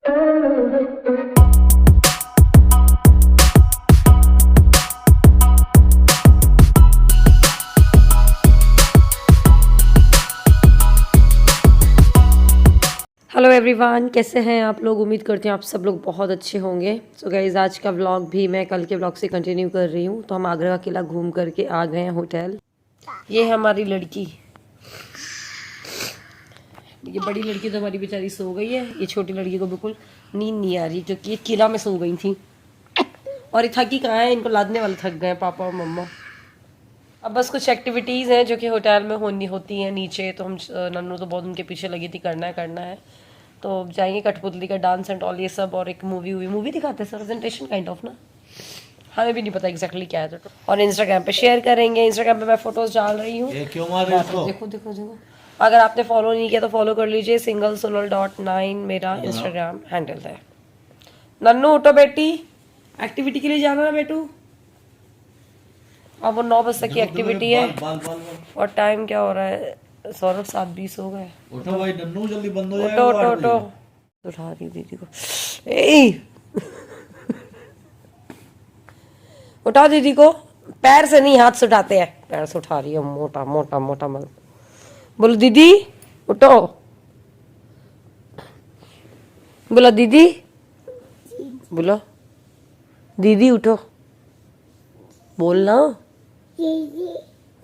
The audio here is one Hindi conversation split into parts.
हेलो एवरीवन, कैसे हैं आप लोग। उम्मीद करती हूँ आप सब लोग बहुत अच्छे होंगे। सो गाइज़, आज का व्लॉग भी मैं कल के व्लॉग से कंटिन्यू कर रही हूँ। तो हम आगरा का किला घूम करके आ गए हैं होटल। ये है हमारी लड़की। ये बड़ी लड़की तो हमारी बेचारी सो गई है। ये छोटी लड़की को बिल्कुल नींद नहीं आ रही, जो कि ये किला में सो गई थी। और ये थकी कहाँ है, इनको लादने वाले थक गए पापा और मम्मा। अब बस कुछ एक्टिविटीज़ हैं जो कि होटल में होती हैं नीचे। तो हम नन्नू तो बहुत उनके पीछे लगी थी, करना है। तो जाएंगे कठपुतली का डांस एंड ऑल ये सब, और एक मूवी दिखाते हैं, प्रेजेंटेशन काइंड ऑफ ना, हमें भी नहीं पता एग्जैक्टली क्या है। तो और इंस्टाग्राम पे शेयर करेंगे। इंस्टाग्राम पे मैं फोटोज डाल रही हूँ। देखो, अगर आपने फॉलो नहीं किया तो फॉलो कर लीजिए। singlesonal.9 मेरा इंस्टाग्राम हैंडल है। नन्नू उठो बेटी, एक्टिविटी के लिए जाना ना बेटू। अब वो 9 बजे तक की एक्टिविटी है। और टाइम क्या हो रहा है, सौरभ 7:20 हो गए। उठो भाई नन्नू, जल्दी बंद हो जाएगा। उठो उठा रही दीदी को। ए उठाओ दीदी को, पैर से नहीं हाथ से उठाते हैं। पैर से उठा रही है, मोटा मोटा मोटा मल। बोलो दीदी उठो, बोलो दीदी, बोलो दीदी उठो, बोलना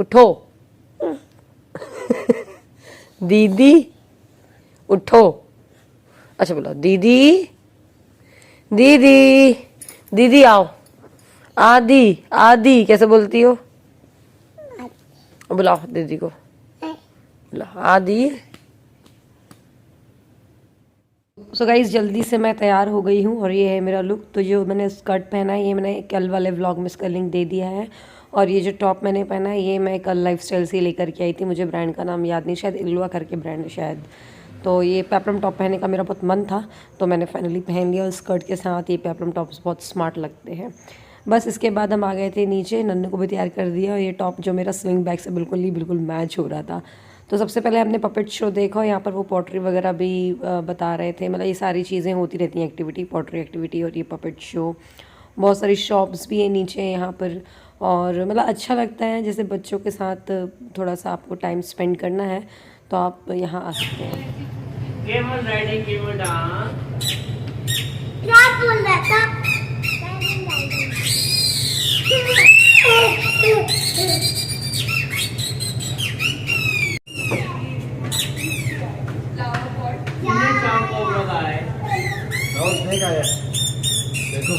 उठो। दीदी उठो। अच्छा बोलो दीदी, दीदी, दीदी आओ। आदि आदि कैसे बोलती हो, बुलाओ दीदी को, बुलाओ आदि। सो गाइस, जल्दी से मैं तैयार हो गई हूँ और ये है मेरा लुक। तो जो मैंने स्कर्ट पहना है ये मैंने कल वाले व्लॉग में इसका लिंक दे दिया है। और ये जो टॉप मैंने पहना है ये मैं कल लाइफस्टाइल से लेकर के आई थी। मुझे ब्रांड का नाम याद नहीं, शायद इल्वा करके ब्रांड है शायद। तो ये पेपलम टॉप पहनने का मेरा बहुत मन था, तो मैंने फाइनली पहन लिया। और स्कर्ट के साथ ये पेपलम टॉप्स बहुत स्मार्ट लगते हैं। बस इसके बाद हम आ गए थे नीचे, नन्नू को भी तैयार कर दिया। और ये टॉप जो मेरा स्विंग बैग से बिल्कुल मैच हो रहा था। तो सबसे पहले हमने पपेट शो देखा। यहाँ पर वो पॉटरी वगैरह भी बता रहे थे। मतलब ये सारी चीज़ें होती रहती हैं, एक्टिविटी, पॉटरी एक्टिविटी और ये पपेट शो। बहुत सारी शॉप्स भी है नीचे यहाँ पर। और मतलब अच्छा लगता है, जैसे बच्चों के साथ थोड़ा सा आपको टाइम स्पेंड करना है तो आप यहाँ आ सकते हैं। Camel riding, camel dance. क्या बोल रहा था? शाम को लगाए देखो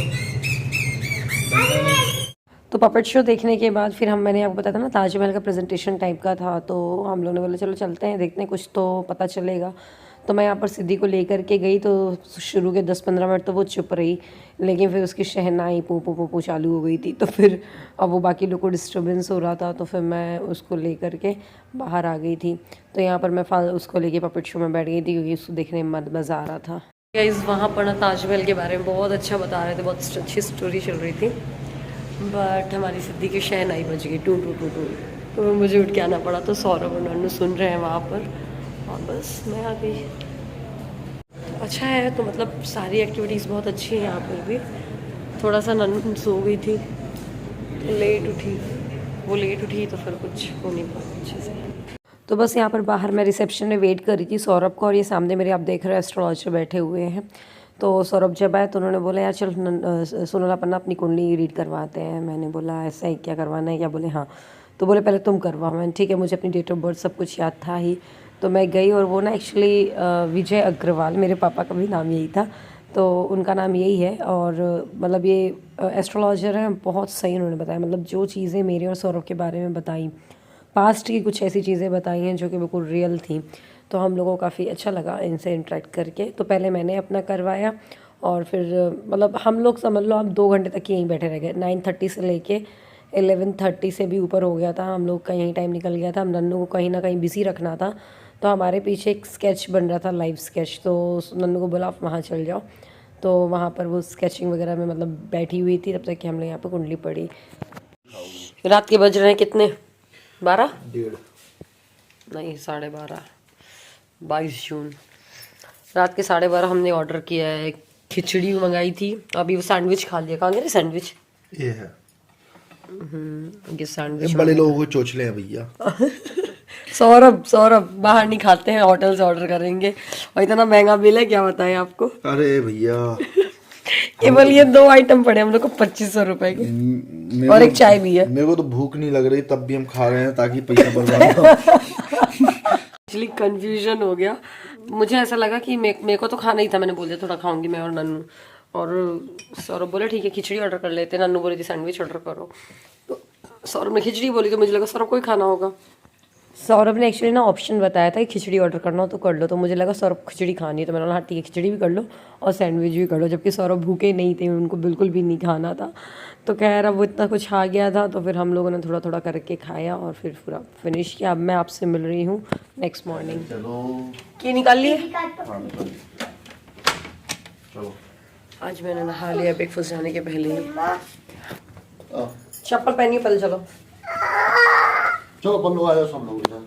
तो पपेट शो देखने के बाद फिर मैंने आपको बताया था ना, ताजमहल का प्रेजेंटेशन टाइप का था। तो हम लोगों ने बोला चलो चलते हैं, देखते हैं कुछ तो पता चलेगा। तो मैं यहाँ पर सिद्धि को लेकर के गई। तो शुरू के 10-15 मिनट तो वो चुप रही, लेकिन फिर उसकी शहनाई पू पू पू पू चालू हो गई थी। तो फिर अब वो बाकी लोग को डिस्टर्बेंस हो रहा था, तो फिर मैं उसको लेकर के बाहर आ गई थी। तो यहाँ पर मैं उसको लेके पपेट शो में बैठ गई थी, क्योंकि उसको देखने में मज़ा आ रहा था। गाइस, वहाँ पर ना ताजमहल के बारे में बहुत अच्छा बता रहे थे, बहुत अच्छी स्टोरी चल रही थी। बट हमारी सिद्धि की शहनाई बज गई, टू टू टू टू। तो मुझे उठ के आना पड़ा। तो सौरभ और नन्नू सुन रहे हैं वहाँ पर, और बस मैं आ गई। अच्छा है, तो मतलब सारी एक्टिविटीज़ बहुत अच्छी हैं यहाँ पर भी। थोड़ा सा नन्नू सो गई थी, लेट उठी, वो लेट उठी तो फिर कुछ हो नहीं पाया अच्छे से। तो बस यहाँ पर बाहर मैं रिसेप्शन में वेट कर रही थी सौरभ को। और ये सामने मेरे आप देख रहे हैं एस्ट्रोलॉजर बैठे हुए हैं। तो सौरभ जब आए तो उन्होंने बोला यार चल सोनल अपन अपनी कुंडली रीड करवाते हैं। मैंने बोला ऐसा ही क्या करवाना है क्या? बोले हाँ। तो बोले पहले तुम करवाओ। मैंने ठीक है, मुझे अपनी डेट ऑफ बर्थ सब कुछ याद था ही। तो मैं गई, और वो ना एक्चुअली विजय अग्रवाल, मेरे पापा का भी नाम यही था, तो उनका नाम यही है। और मतलब ये एस्ट्रोलॉजर हैं, बहुत सही उन्होंने बताया। मतलब जो चीज़ें मेरे और सौरभ के बारे में बताई, पास्ट की कुछ ऐसी चीज़ें बताई हैं जो कि बिल्कुल रियल थी। तो हम लोगों को काफ़ी अच्छा लगा इनसे इंटरेक्ट करके। तो पहले मैंने अपना करवाया, और फिर मतलब हम लोग समझ लो आप 2 घंटे तक यहीं बैठे रह गए। 9:30 से लेके 11:30 से भी ऊपर हो गया था हम लोग का, यहीं टाइम निकल गया था। हम नन्नू को कहीं ना कहीं बिज़ी रखना था। तो हमारे पीछे एक स्केच बन रहा था, लाइव स्केच। तो नन्नू को बोला आप वहाँ चल जाओ। तो वहाँ पर वो स्केचिंग वगैरह में मतलब बैठी हुई थी, तब तक कि हम लोग यहाँ पर कुंडली पड़ी। रात के बज रहे हैं कितने, 12 नहीं 12:30, 22 जून। रात के 12:30 हमने ऑर्डर किया है, खिचड़ी मंगाई थी, अभी वो सैंडविच खा लिया। कहाँ गए सैंडविच? ये है ये सैंडविच बड़े लोगों को चोचले हैं भैया। सौरभ बाहर नहीं खाते हैं, होटल से ऑर्डर करेंगे, और इतना महंगा बिल है क्या बताएं आपको। अरे भैया केवल ये 2 आइटम पड़े हम लोग को 2500 रुपए के, और एक चाय भी है। मेरे को तो भूख नहीं लग रही तब भी हम खा रहे हैं ताकि पैसा बर्बाद हो। एक्चुअली कंफ्यूजन हो गया, मुझे ऐसा लगा कि मेरे को तो खाना ही था, मैंने बोल दिया थोड़ा खाऊंगी मैं और नन्नू, और सौरभ बोले ठीक है खिचड़ी ऑर्डर कर लेते हैं, नन्नू बोली थी सैंडविच ऑर्डर करो, तो सौरभ ने खिचड़ी बोली, तो मुझे लगा सौरभ को ही खाना होगा। सौरभ ने एक्चुअली ना ऑप्शन बताया था कि खिचड़ी ऑर्डर करना हो तो कर लो, तो मुझे लगा सौरभ खिचड़ी खानी है, तो मैंने बोला हाँ ठीक है खिचड़ी भी कर लो और सैंडविच भी कर लो, जबकि सौरभ भूखे नहीं थे, उनको बिल्कुल भी नहीं खाना था। तो कह रहा वो इतना कुछ आ गया था, तो फिर हम लोगों ने थोड़ा थोड़ा करके खाया और फिर पूरा फिनिश किया। अब मैं आपसे मिल रही हूँ नेक्स्ट मॉर्निंग। की निकाल लिए? चलो आज मैंने नहा लिया ब्रेकफास्ट जाने के पहले ही। चप्पल पहनिए पहले, चलो चलो अपन लोग आ जाओ सब लोग इधर।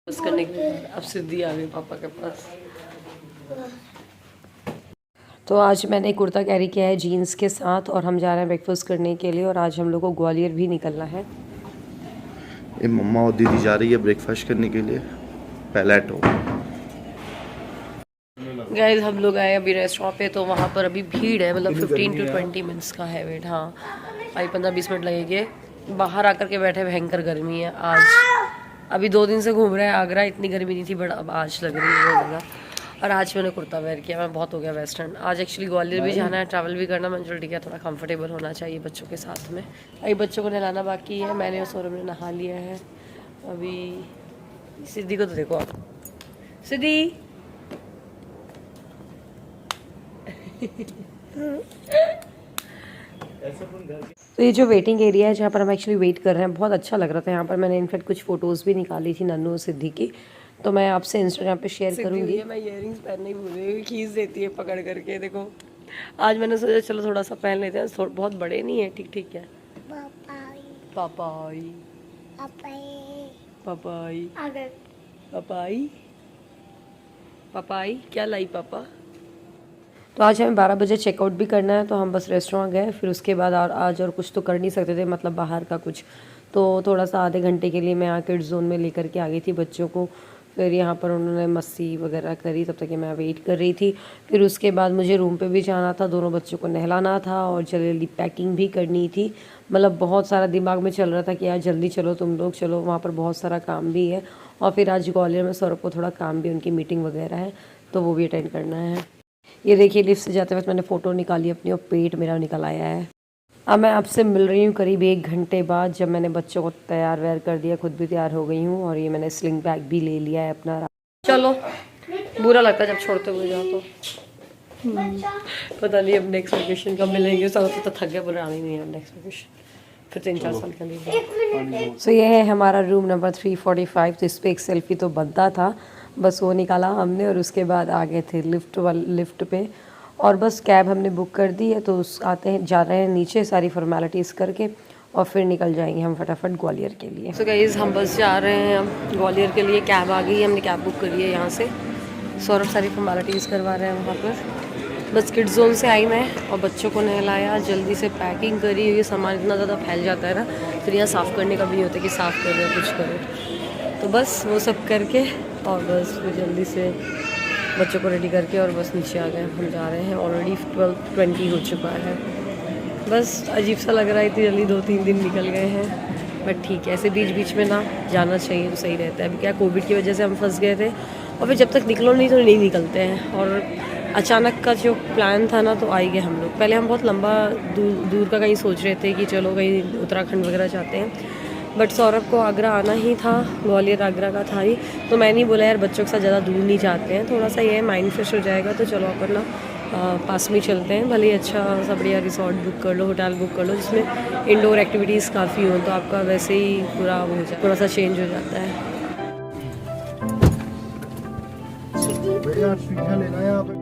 बस करने के लिए अब सिद्धि आ गई पापा के पास। तो आज मैंने कुर्ता कैरी किया है जीन्स के साथ, और हम जा रहे हैं ब्रेकफास्ट करने के लिए, और आज हम लोग को ग्वालियर भी निकलना है। ये मम्मा और दीदी जा रही है ब्रेकफास्ट करने के लिए पैलेटो। गाइस हम लोग आए अभी रेस्टोरेंट पे, तो वहाँ पर अभी भीड़ है, मतलब 15 to 20 मिनट्स का है वेट। हाँ भाई 15-20 मिनट लगेंगे। बाहर आकर के बैठे भयंकर गर्मी है आज, अभी 2 दिन से घूम रहे हैं आगरा, इतनी गर्मी नहीं थी बट अब आज लग रही है बहुत ज़्यादा। और आज मैंने कुर्ता वेयर किया, मैं बहुत हो गया वेस्टर्न। आज एक्चुअली ग्वालियर भी जाना है, ट्रैवल भी करना, मैंने चलो ठीक है थोड़ा कंफर्टेबल होना चाहिए बच्चों के साथ में। अभी बच्चों को नहलाना बाकी है, मैंने और सौरभ ने नहा लिया है। अभी सिद्धि को तो देखो आप, सिद्धि तो ये जो वेटिंग एरिया है जहाँ पर हम एक्चुअली वेट कर रहे हैं, बहुत अच्छा लग रहा था यहाँ पर। मैंने इनफैक्ट कुछ फ़ोटोज़ भी निकाली थी नन्नू और सिद्धि की, तो मैं आपसे इंस्टाग्राम पे शेयर करूँगी। मैं इयररिंग्स पहनने ही भूल गई, खींच देती है पकड़ करके, देखो आज मैंने सोचा चलो थोड़ा सा पहन लेते हैं, बहुत बड़े नहीं है, ठीक ठीक है। पापाई पापाई पापाई पापाई क्या लाई पापा। तो आज हमें 12 बजे चेकआउट भी करना है, तो हम बस रेस्टोरेंट गए, फिर उसके बाद आज और कुछ तो कर नहीं सकते थे, मतलब बाहर का कुछ, तो थोड़ा सा आधे घंटे के लिए मैं यहाँ किड्स जोन में लेकर के आ गई थी बच्चों को। फिर यहाँ पर उन्होंने मस्ती वगैरह करी, तब तक कि मैं वेट कर रही थी। फिर उसके बाद मुझे रूम पे भी जाना था, दोनों बच्चों को नहलाना था और जल्दी पैकिंग भी करनी थी। मतलब बहुत सारा दिमाग में चल रहा था कि यार जल्दी चलो तुम लोग, चलो वहाँ पर बहुत सारा काम भी है। और फिर आज ग्वालियर में सौरभ को थोड़ा काम भी, उनकी मीटिंग वगैरह है, तो वो भी अटेंड करना है। ये देखिए लिफ्ट से जाते वक्त मैंने फ़ोटो निकाली अपनी, और पेट मेरा निकल आया है। अब मैं आपसे मिल रही हूँ करीब 1 घंटे बाद, जब मैंने बच्चों को तैयार वैयार कर दिया, खुद भी तैयार हो गई हूँ, और ये मैंने स्लिंग बैग भी ले लिया है अपना। चलो बुरा लगता है जब छोड़ते हुए जाओ तो। पता नहीं अब नेक्स्ट वेकेशन कब मिलेंगे, सब तो थक गया, बोले आनी नहीं है नेक्स्ट वेकेशन, फिर 3-4 साल के लिए। सो ये है हमारा रूम नंबर 345, तो इस पर एक सेल्फी तो बनता था, बस वो निकाला हमने, और उसके बाद आ गए थे लिफ्ट पे, और बस कैब हमने बुक कर दी है, तो आते हैं, जा रहे हैं नीचे सारी फॉर्मेलिटीज़ करके, और फिर निकल जाएंगे हम फटाफट ग्वालियर के लिए। सो गाइस हम बस जा रहे हैं हम ग्वालियर के लिए, कैब आ गई है, हमने कैब बुक करी है यहाँ से। सौरभ सारी फॉर्मेलिटीज़ करवा रहे हैं वहाँ पर। बस किड्स जोन से आई मैं, और बच्चों को नहलाया, जल्दी से पैकिंग करी, ये सामान इतना ज़्यादा फैल जाता है ना, फिर यहाँ साफ़ करने का भी नहीं होता कि साफ़ कर रहे कुछ करो, तो बस वो सब करके, और बस फिर जल्दी से बच्चों को रेडी करके, और बस नीचे आ गए, हम जा रहे हैं। ऑलरेडी 12:20 हो चुका है। बस अजीब सा लग रहा है, इतनी जल्दी 2-3 दिन निकल गए हैं, बट ठीक है, ऐसे बीच बीच में ना जाना चाहिए तो सही रहता है। अभी क्या कोविड की वजह से हम फंस गए थे, और फिर जब तक निकलो नहीं तो नहीं निकलते हैं, और अचानक का जो प्लान था ना, तो आई गए हम लोग। पहले हम बहुत लंबा दूर का कहीं सोच रहे थे कि चलो कहीं उत्तराखंड वगैरह जाते हैं, बट सौरभ को आगरा आना ही था, ग्वालियर आगरा का था ही, तो मैंने ही बोला यार बच्चों के साथ ज़्यादा दूर नहीं जाते हैं, थोड़ा सा ये माइंड फ्रेश हो जाएगा, तो चलो अपन ना पास में चलते हैं, भले ही अच्छा सा बढ़िया रिसोर्ट बुक कर लो, होटल बुक कर लो जिसमें इंडोर एक्टिविटीज़ काफ़ी हो, तो आपका वैसे ही पूरा वो हो जाए, थोड़ा सा चेंज हो जाता है। लेना यहाँ पे।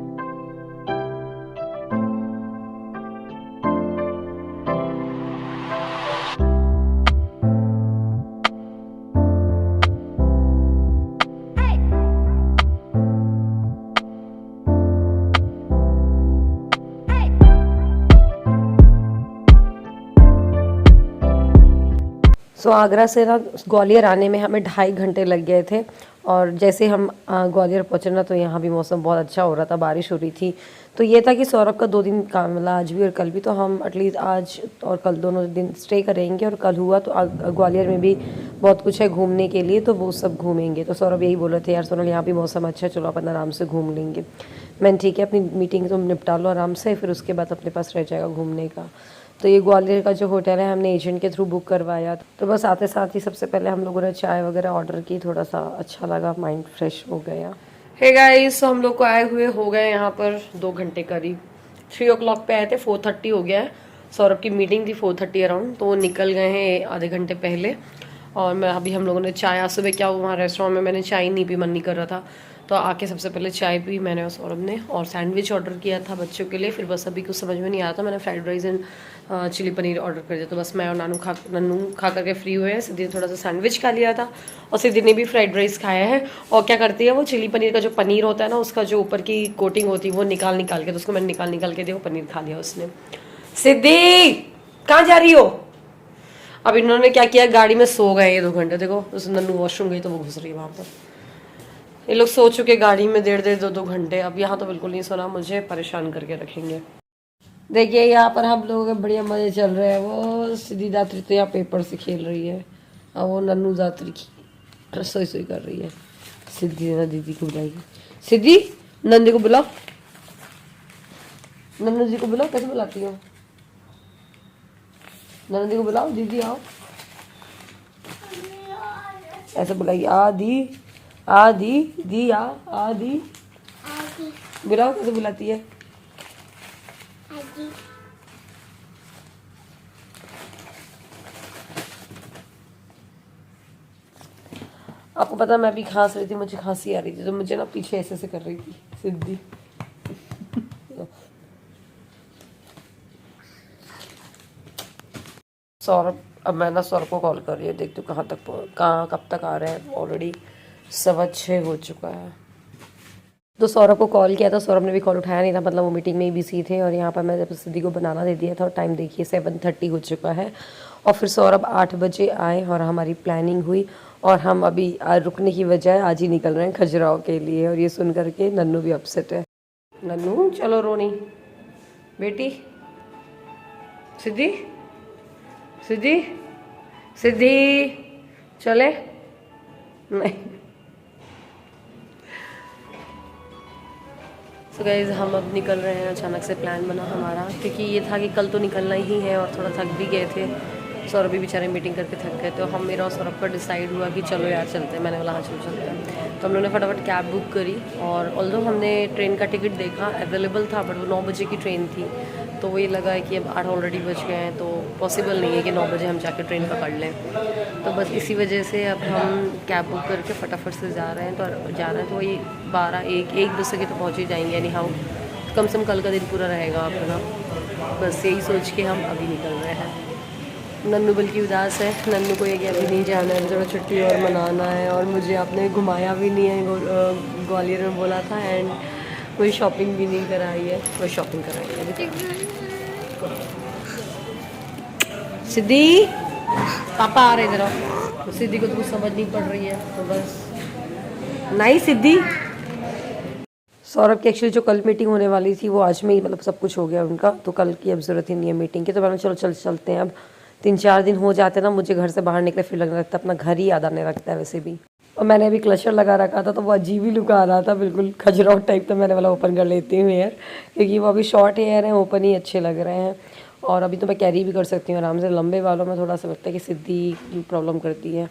सो आगरा से ना ग्वालियर आने में हमें 2.5 घंटे लग गए थे। और जैसे हम ग्वालियर पहुँचे ना, तो यहाँ भी मौसम बहुत अच्छा हो रहा था, बारिश हो रही थी। तो ये था कि सौरभ का 2 दिन काम, मतलब आज भी और कल भी, तो हम एटलीस्ट आज और कल दोनों दिन स्टे करेंगे। और कल हुआ तो ग्वालियर में भी बहुत कुछ है घूमने के लिए, तो वो सब घूमेंगे। तो सौरभ यही बोल रहे थे, यार सोनल यहाँ भी मौसम अच्छा है, चलो अपन आराम से घूम लेंगे। मैंने ठीक है, अपनी मीटिंग तुम निपटा लो आराम से, फिर उसके बाद अपने पास रह जाएगा घूमने का। तो ये ग्वालियर का जो होटल है हमने एजेंट के थ्रू बुक करवाया। तो बस आते साथ ही सबसे पहले हम लोगों ने चाय वगैरह ऑर्डर की, थोड़ा सा अच्छा लगा, माइंड फ्रेश हो गया। हे गाइस, हम लोग को आए हुए हो गए यहाँ पर 2 घंटे करीब। 3 o'clock पे आए थे, 4:30 हो गया है। सौरभ की मीटिंग थी 4:30 अराउंड, तो वो निकल गए हैं आधे घंटे पहले। और मैं अभी हम लोगों ने चाय, आज सुबह क्या हुआ वहाँ रेस्टोरेंट में, मैंने चाय नहीं पी, मन नहीं कर रहा था, तो आके सबसे पहले चाय पी मैंने और सौरभ ने। और सैंडविच ऑर्डर किया था बच्चों के लिए। फिर बस अभी कुछ समझ में नहीं आया था, मैंने fried rice and chilli paneer order कर दिया। तो बस मैं और नन्नू खा करके फ्री हुए हैं। सिद्धि ने थोड़ा सा सैंडविच खा लिया था और सिद्धि ने भी फ्राइड राइस खाया है। और क्या करती है वो, चिली पनीर का जो पनीर होता है ना, उसका जो ऊपर की कोटिंग होती है वो निकाल के, तो उसको मैंने निकाल के दिया, वो पनीर खा लिया उसने। सिद्धि कहाँ जा रही हो? अब इन्होंने क्या किया, गाड़ी में सो गए ये 2 घंटे। देखो उस नन्नू वॉशरूम गई तो वो घुस रही है वहाँ पर। ये लोग सो चुके गाड़ी में 1.5 2 घंटे। अब यहाँ तो बिल्कुल नहीं सोना, मुझे परेशान करके रखेंगे। देखिए यहाँ पर हम लोगों के बढ़िया मजे चल रहे हैं। वो सीधी दात्री तो यहाँ पेपर से खेल रही है, और वो नन्नू दात्री की सोई कर रही है। सिद्धि ने दीदी को बुलाएगी। सिद्धि, नंदी को बुलाओ, नन्नू जी को बुलाओ। कैसे बुलाती हो? नंदी को बुलाओ, दीदी आओ, ऐसे बुलाइए। आदि आदि दी आ आदि बुलाओ, कैसे बुलाती है? आपको पता मैं भी खांस रही थी, मुझे खांसी आ रही थी, तो मुझे ना पीछे ऐसे कर रही थी सिद्धि। सौरभ, अब मैं ना सौरभ को कॉल कर रही हूँ, देखती हूँ कब तक आ रहे हैं। ऑलरेडी 6:15 हो चुका है। तो सौरभ को कॉल किया था, सौरभ ने भी कॉल उठाया नहीं था, मतलब वो मीटिंग में ही बिजी थे। और यहाँ पर मैं जब सिद्धि को बनाना दे दिया था, और टाइम देखिए 7:30 हो चुका है। और फिर सौरभ 8 बजे आए और हमारी प्लानिंग हुई। और हम अभी रुकने की बजाय आज ही निकल रहे हैं खजुराहो के लिए। और ये सुन करके नन्नू भी अपसेट है। नन्नू चलो रोनी बेटी। सिद्धि सिद्धि सिद्धि चले नहीं। तो गाइज़ हम अब निकल रहे हैं। अचानक से प्लान बना हमारा, क्योंकि ये था कि कल तो निकलना ही है, और थोड़ा थक भी गए थे। सौरभ भी बेचारे मीटिंग करके थक गए, तो हम मेरा और सौरभ का डिसाइड हुआ कि चलो यार चलते हैं। मैंने बोला हाँ चलो चलते हैं। तो हम लोगों ने फटाफट कैब बुक करी। और ऑल्दो हमने ट्रेन का टिकट देखा, अवेलेबल था, बट वो 9 बजे की ट्रेन थी। तो वही लगा है कि अब 8 ऑलरेडी बज गए हैं, तो पॉसिबल नहीं है कि 9 बजे हम जाके ट्रेन पकड़ लें। तो बस इसी वजह से अब हम कैब बुक करके फटाफट से जा रहे हैं। तो वही 12-1 बजे के तो पहुँच ही जाएंगे। एनी हाउ कम से कम कल का दिन पूरा रहेगा अपना। बस यही सोच के हम अभी निकल रहे हैं। नन्नू बल्कि उदास है, नन्नू को ये कि अभी नहीं जाना है, थोड़ा छुट्टी और मनाना है। और मुझे आपने घुमाया भी नहीं है, ग्वालियर में बोला था, एंड कोई शॉपिंग भी नहीं कराई है। कोई शॉपिंग कराई है सिद्धि, पापा आ रहे इधर आओ। सिद्धि को तो कुछ समझ नहीं पड़ रही है, तो बस नहीं। सिद्धि, सौरभ की एक्चुअली जो कल मीटिंग होने वाली थी वो आज में ही, मतलब सब कुछ हो गया उनका, तो कल की अब ज़रूरत ही नहीं है मीटिंग की। तो मैंने चलते हैं। अब 3-4 दिन हो जाते ना मुझे घर से बाहर निकले, फिर लगने लगता है अपना घर ही याद आने लगता है वैसे भी। और मैंने अभी क्लचर लगा रखा था, तो वो अजीब ही लुक आ रहा था, बिल्कुल खजुराहो टाइप। तो मैंने वाला ओपन कर लेती हूँ हेयर, क्योंकि वो अभी शॉर्ट हेयर है, ओपन ही अच्छे लग रहे हैं। और अभी तो मैं कैरी भी कर सकती हूँ आराम से। लंबे बालों में थोड़ा सा लगता है कि सिद्धि प्रॉब्लम करती है।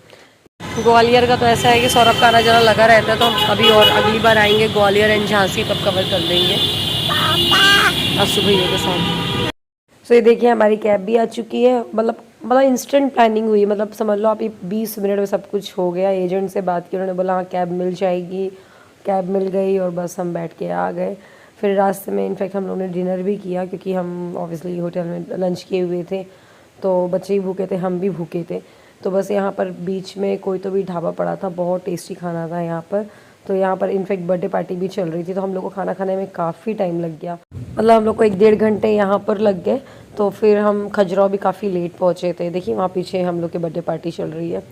ग्वालियर का तो ऐसा है कि सौरभ का आना जरा लगा रहता है, तो हम अभी और अगली बार आएंगे ग्वालियर एंड झांसी, तब कवर कर देंगे आज सुबह के साथ। सो ये देखिए हमारी कैब भी आ चुकी है। मतलब इंस्टेंट प्लानिंग हुई, मतलब समझ लो आप 20 मिनट में सब कुछ हो गया। एजेंट से बात की, उन्होंने बोला हाँ कैब मिल जाएगी। कैब मिल गई और बस हम बैठ के आ गए। फिर रास्ते में इनफैक्ट हम लोगों ने डिनर भी किया, क्योंकि हम ऑब्वियसली होटल में लंच किए हुए थे, तो बच्चे ही भूखे थे, हम भी भूखे थे। तो बस यहाँ पर बीच में कोई तो भी ढाबा पड़ा था, बहुत टेस्टी खाना था यहाँ पर। तो यहाँ पर इनफेक्ट बर्थडे पार्टी भी चल रही थी, तो हम लोग को खाना खाने में काफ़ी टाइम लग गया। मतलब हम लोग को 1-1.5 घंटे यहाँ पर लग गए। तो फिर हम खजुराहो भी काफ़ी लेट पहुँचे थे। देखिए वहाँ पीछे हम लोग की बर्थडे पार्टी चल रही है।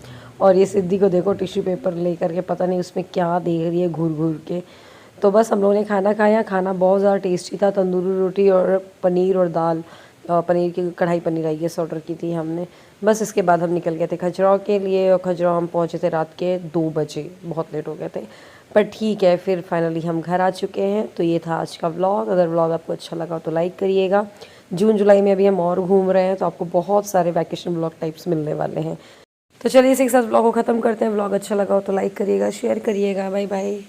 और ये सिद्धि को देखो टिश्यू पेपर ले करके पता नहीं उसमें क्या देख रही है घूर घूर के। तो बस हम लोगों ने खाना खाया। खाना बहुत ज़्यादा टेस्टी था, तंदूरी रोटी और पनीर और दाल, पनीर की कढ़ाई पनीर आई गेस ऑर्डर की थी हमने। बस इसके बाद हम निकल गए थे खजुराहो के लिए, और खजुराहो हम पहुँचे थे रात के 2 बजे, बहुत लेट हो गए थे। पर ठीक है, फिर फाइनली हम घर आ चुके हैं। तो ये था आज का व्लॉग। अगर व्लॉग आपको अच्छा लगा तो लाइक करिएगा। जून जुलाई में अभी हम और घूम रहे हैं, तो आपको बहुत सारे वैकेशन व्लॉग टाइप्स मिलने वाले हैं। तो चलिए इसी के साथ व्लॉग को ख़त्म करते हैं। व्लॉग अच्छा लगा हो तो लाइक करिएगा, शेयर करिएगा। Bye bye.